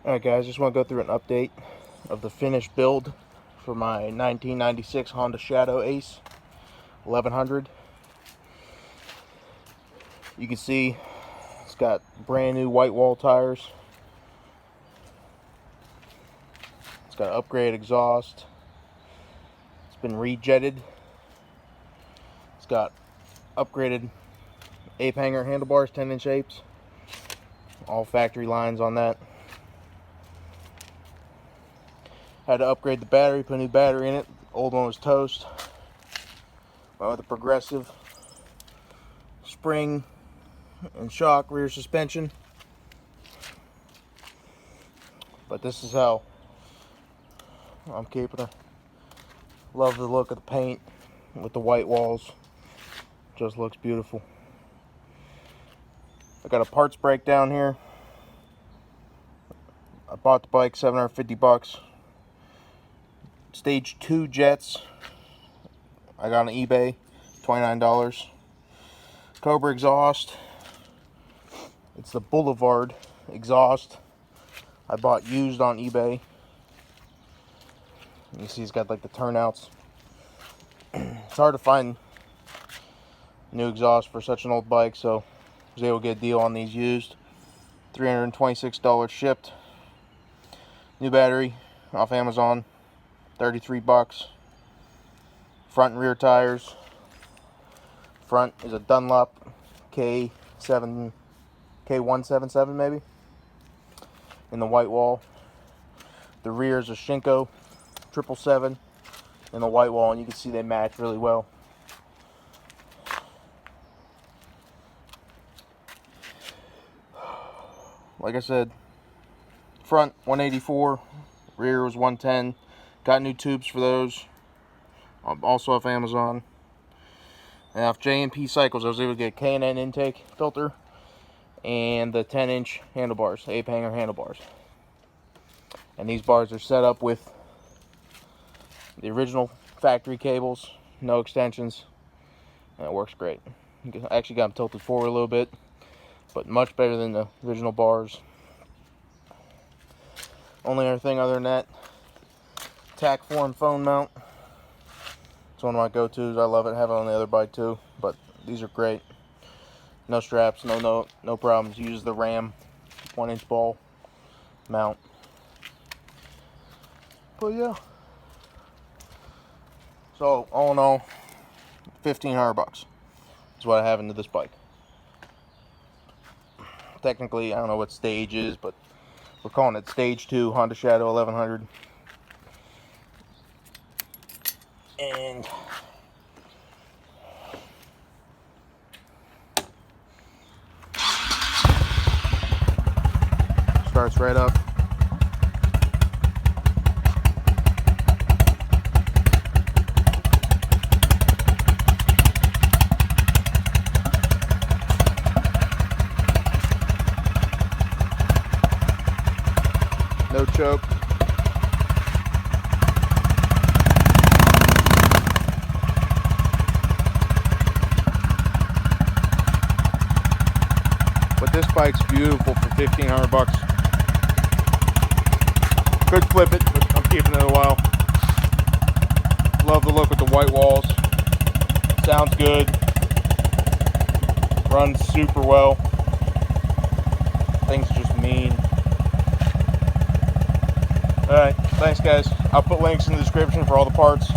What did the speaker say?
Alright guys, just want to go through an update of the finished build for my 1996 Honda Shadow Ace 1100. You can see it's got brand new white wall tires. It's got an upgraded exhaust. It's been rejetted. It's got upgraded ape hanger handlebars, 10-inch apes. All factory lines on that. Had to upgrade the battery, put a new battery in it. Old one was toast. Went with a progressive spring and shock rear suspension. But this is how I'm keeping her. Love the look of the paint with the white walls. Just looks beautiful. I got a parts breakdown here. I bought the bike $750. Stage 2 jets I got on eBay, $29. Cobra exhaust. It's the Boulevard exhaust I bought used on eBay. You see it's got like the turnouts. It's hard to find new exhaust for such an old bike, so I was able to get a deal on these used. $326 shipped. New battery off Amazon, $33. Front and rear tires. Front is a Dunlop K177 maybe, in the white wall. The rear is a Shinko 777 in the white wall, and you can see they match really well. Like I said, front 184, rear was 110. Got new tubes for those, also off Amazon. And off J&P Cycles, I was able to get a K&N intake filter and the 10-inch handlebars, ape hanger handlebars. And these bars are set up with the original factory cables, no extensions, and it works great. I actually got them tilted forward a little bit, but much better than the original bars. Only other thing other than that, tack form phone mount. It's one of my go-tos. I love it. Have it on the other bike too, but these are great. No straps, no problems. Use the Ram 1-inch ball mount. But yeah. So all in all, $1,500 is what I have into this bike. Technically, I don't know what stage is, but we're calling it Stage 2 Honda Shadow 1100. And starts right up. No choke. But this bike's beautiful for $1,500. Could flip it, but I'm keeping it a while. Love the look with the white walls. Sounds good. Runs super well. Thing's just mean. Alright, thanks guys. I'll put links in the description for all the parts.